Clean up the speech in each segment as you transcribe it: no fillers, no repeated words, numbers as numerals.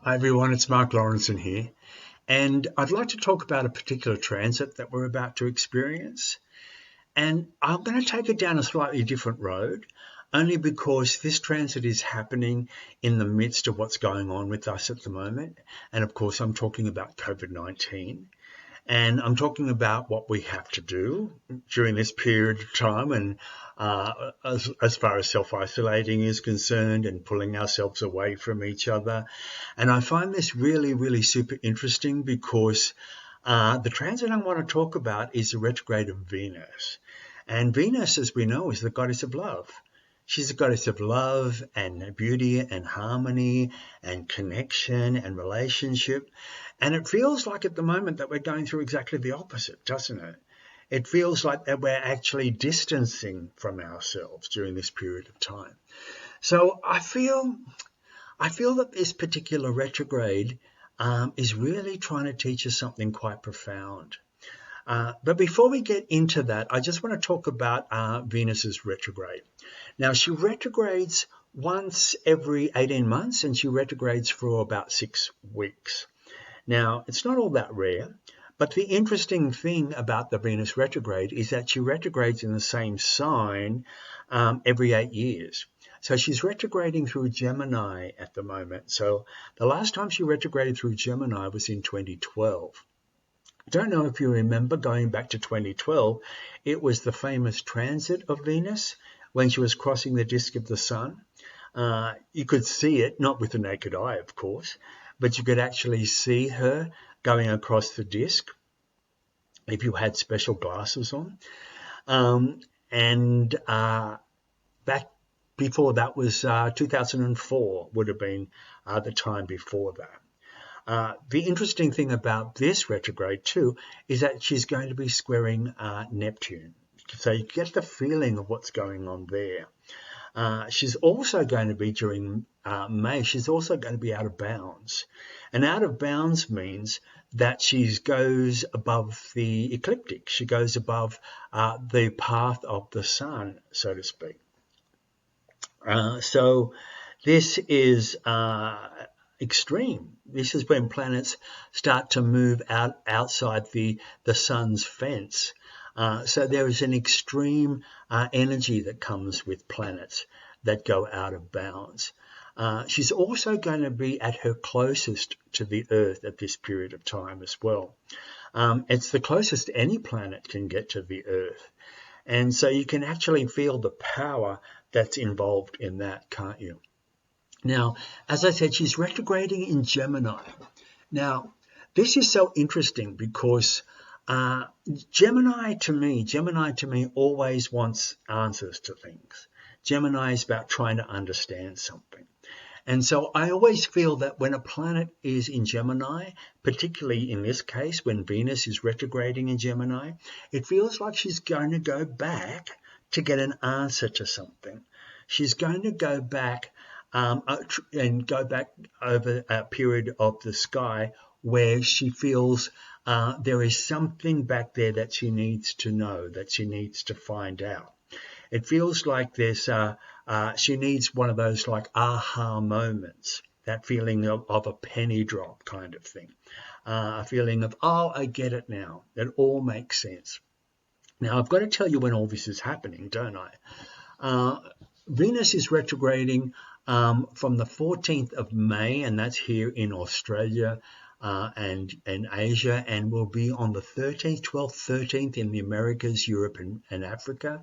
Hi everyone, it's Marc Laurenson here, and I'd like to talk about a particular transit that we're about to experience. And I'm going to take it down a slightly different road, only because this transit is happening in the midst of what's going on with us at the moment. And of course, I'm talking about COVID-19. And I'm talking about what we have to do during this period of time, and as far as self-isolating is concerned and pulling ourselves away from each other. And I find this really, really super interesting because the transit I want to talk about is the retrograde of Venus. And Venus, as we know, is the goddess of love. She's the goddess of love and beauty and harmony and connection and relationship. And it feels like at the moment that we're going through exactly the opposite, doesn't it? It feels like that we're actually distancing from ourselves during this period of time. So I feel that this particular retrograde is really trying to teach us something quite profound. But before we get into that, I just want to talk about Venus's retrograde. Now, she retrogrades once every 18 months, and she retrogrades for about 6 weeks. Now, it's not all that rare, but the interesting thing about the Venus retrograde is that she retrogrades in the same sign every 8 years. So she's retrograding through Gemini at the moment. So the last time she retrograded through Gemini was in 2012. I don't know if you remember, going back to 2012, it was the famous transit of Venus when she was crossing the disk of the sun. You could see it, not with the naked eye, of course, but you could actually see her going across the disk if you had special glasses on. Back before that was 2004 would have been the time before that. The interesting thing about this retrograde too is that she's going to be squaring Neptune. So you get the feeling of what's going on there. She's also going to be during May, she's also going to be out of bounds. And out of bounds means that she goes above the ecliptic. She goes above the path of the sun, so to speak. So this is extreme. This is when planets start to move outside the sun's fence. So there is an extreme energy that comes with planets that go out of bounds. She's also going to be at her closest to the Earth at this period of time as well. It's the closest any planet can get to the Earth. And so you can actually feel the power that's involved in that, can't you? Now, as I said, she's retrograding in Gemini. Now, this is so interesting because Gemini to me always wants answers to things. Gemini is about trying to understand something. And so I always feel that when a planet is in Gemini, particularly in this case, when Venus is retrograding in Gemini, it feels like she's going to go back to get an answer to something. She's going to go back and go back over a period of the sky where she feels there is something back there that she needs to know, that she needs to find out. It feels like there's she needs one of those like aha moments, that feeling of a penny drop kind of thing, a feeling of, oh, I get it now. It all makes sense. Now, I've got to tell you when all this is happening, don't I? Venus is retrograding from the 14th of May, and that's here in Australia and Asia, and will be on the 13th, 12th, 13th in the Americas, Europe, and Africa.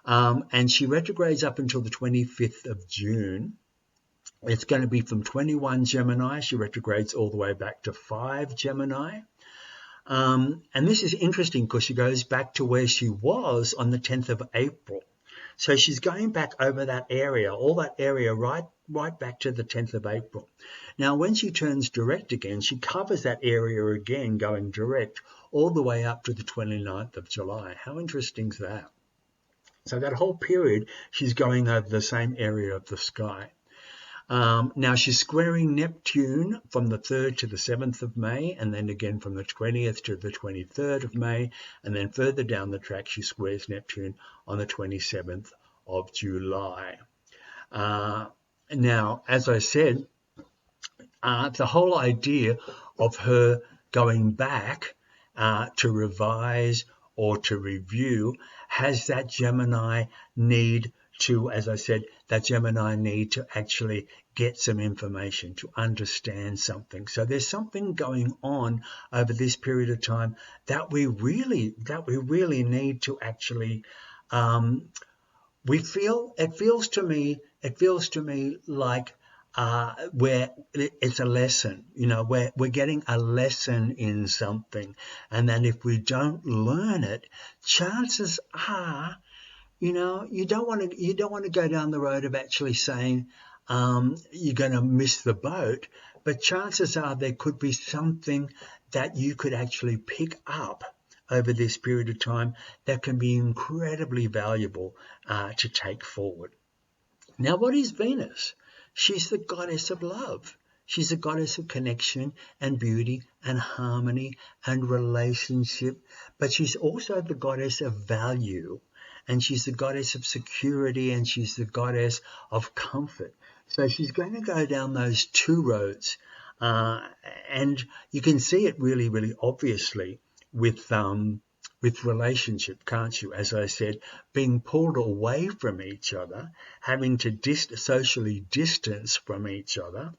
And she retrogrades up until the 25th of June. It's going to be from 21 Gemini. She retrogrades all the way back to 5 Gemini. And this is interesting because she goes back to where she was on the 10th of April. So she's going back over that area, all that area, right back to the 10th of April. Now, when she turns direct again, she covers that area again, going direct all the way up to the 29th of July. How interesting is that? So that whole period, she's going over the same area of the sky. Now, she's squaring Neptune from the 3rd to the 7th of May, and then again from the 20th to the 23rd of May, and then further down the track, she squares Neptune on the 27th of July. Now, as I said, the whole idea of her going back to revise or to review has that Gemini need to, as I said, that Gemini need to actually get some information, to understand something. So there's something going on over this period of time that we really need to actually it feels to me like where it's a lesson, we're getting a lesson in something, and then if we don't learn it, chances are, you don't want to go down the road of actually saying you're going to miss the boat, but chances are there could be something that you could actually pick up over this period of time that can be incredibly valuable to take forward. Now, what is Venus? She's the goddess of love. She's a goddess of connection and beauty and harmony and relationship, but she's also the goddess of value, and she's the goddess of security, and she's the goddess of comfort. So she's going to go down those two roads, and you can see it really, really obviously with relationship, can't you? As I said, being pulled away from each other, having to socially distance from each other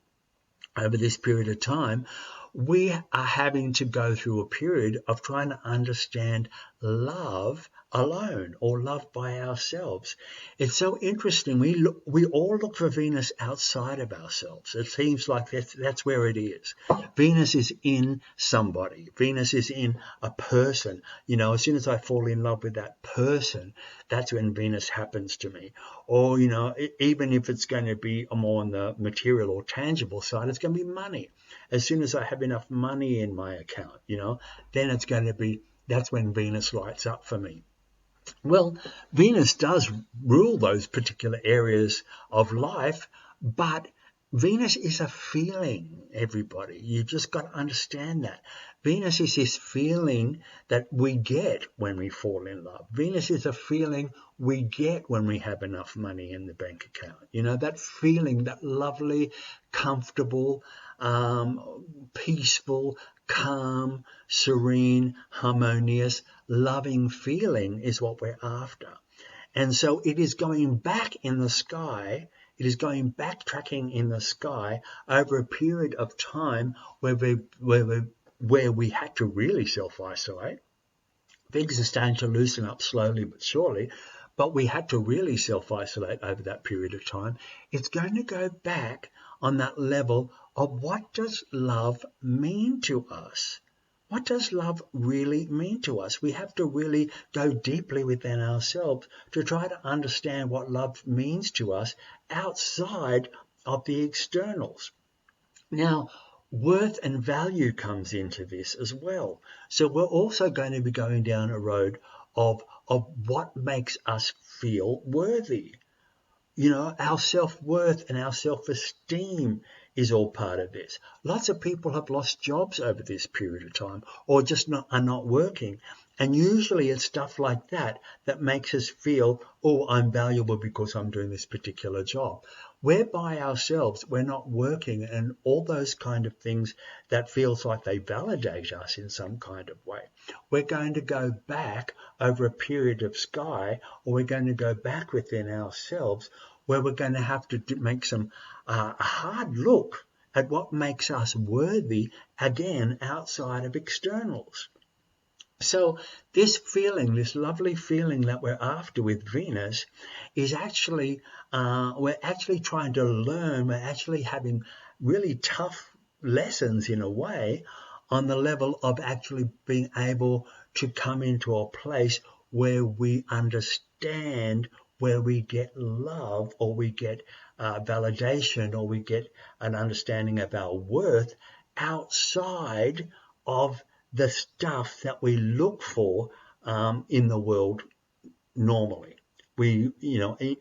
over this period of time, we are having to go through a period of trying to understand love alone or love by ourselves. It's so interesting. We all look for Venus outside of ourselves. It seems like that's where it is. Venus is in somebody. Venus is in a person. As soon as I fall in love with that person, that's when Venus happens to me. Or, even if it's going to be more on the material or tangible side, it's going to be money. As soon as I have enough money in my account, then that's when Venus lights up for me. Well, Venus does rule those particular areas of life, but Venus is a feeling, everybody. You've just got to understand that. Venus is this feeling that we get when we fall in love. Venus is a feeling we get when we have enough money in the bank account. That feeling, that lovely, comfortable, peaceful, calm, serene, harmonious, loving feeling is what we're after. And so it is going back in the sky. It is going backtracking in the sky over a period of time where we had to really self-isolate. Things are starting to loosen up slowly but surely, but we had to really self-isolate over that period of time. It's going to go back on that level of what does love mean to us? What does love really mean to us? We have to really go deeply within ourselves to try to understand what love means to us outside of the externals. Now, worth and value comes into this as well. So we're also going to be going down a road of what makes us feel worthy. Our self-worth and our self-esteem is all part of this. Lots of people have lost jobs over this period of time or just are not working. And usually it's stuff like that makes us feel, oh, I'm valuable because I'm doing this particular job. We're by ourselves, we're not working, and all those kind of things that feels like they validate us in some kind of way. We're going to go back over a period of sky, or we're going to go back within ourselves where we're going to have to make some a hard look at what makes us worthy, again, outside of externals. So this feeling, this lovely feeling that we're after with Venus is actually, we're actually trying to learn, we're actually having really tough lessons in a way on the level of actually being able to come into a place where we understand, where we get love, or we get validation, or we get an understanding of our worth outside of the stuff that we look for in the world normally. We,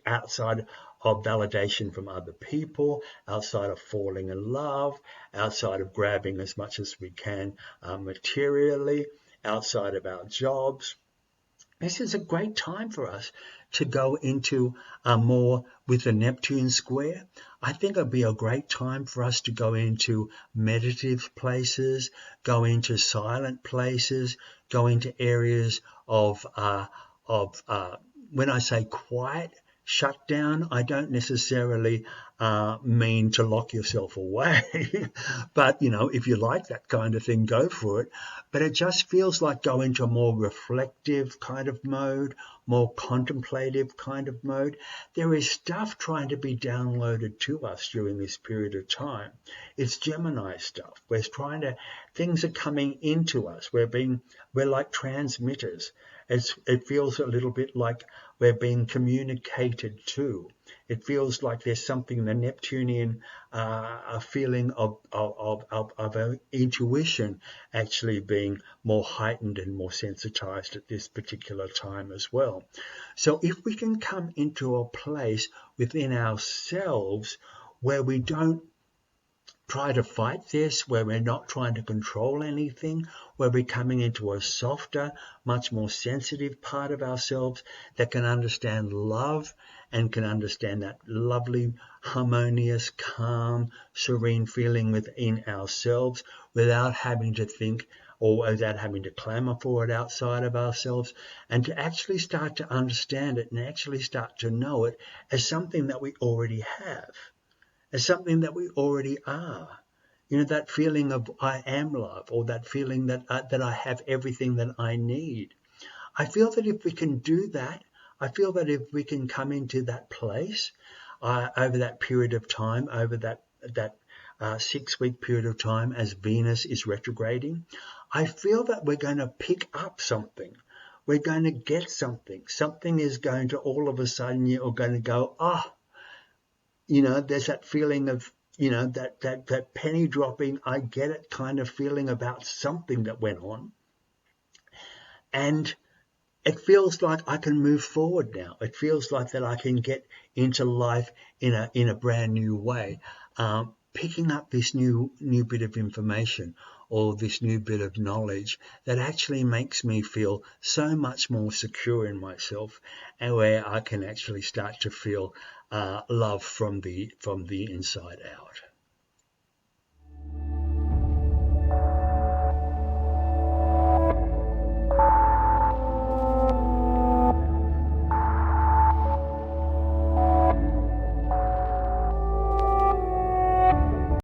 outside of validation from other people, outside of falling in love, outside of grabbing as much as we can materially, outside of our jobs. This is a great time for us to go into more with the Neptune square. I think it'll be a great time for us to go into meditative places, go into silent places, go into areas of when I say quiet, shut down, I don't necessarily mean to lock yourself away. But, if you like that kind of thing, go for it. But it just feels like go into a more reflective kind of mode, more contemplative kind of mode. There is stuff trying to be downloaded to us during this period of time. It's Gemini stuff. Things are coming into us. We're like transmitters. It feels a little bit like we're being communicated to. It feels like there's something, the Neptunian a feeling of intuition actually being more heightened and more sensitized at this particular time as well. So if we can come into a place within ourselves where we don't try to fight this, where we're not trying to control anything, where we're coming into a softer, much more sensitive part of ourselves that can understand love and can understand that lovely, harmonious, calm, serene feeling within ourselves without having to think or without having to clamor for it outside of ourselves, and to actually start to understand it and actually start to know it as something that we already have, as something that we already are. That feeling of I am love, or that feeling that I have everything that I need. I feel that if we can do that, I feel that if we can come into that place over that period of time, over that 6-week period of time as Venus is retrograding, I feel that we're going to pick up something. We're going to get something. Something is going to all of a sudden, you're going to go, there's that feeling of, that penny dropping, I get it kind of feeling about something that went on. And it feels like I can move forward now. It feels like that I can get into life in a brand new way. Picking up this new bit of information or this new bit of knowledge that actually makes me feel so much more secure in myself, and where I can actually start to feel love from the inside out.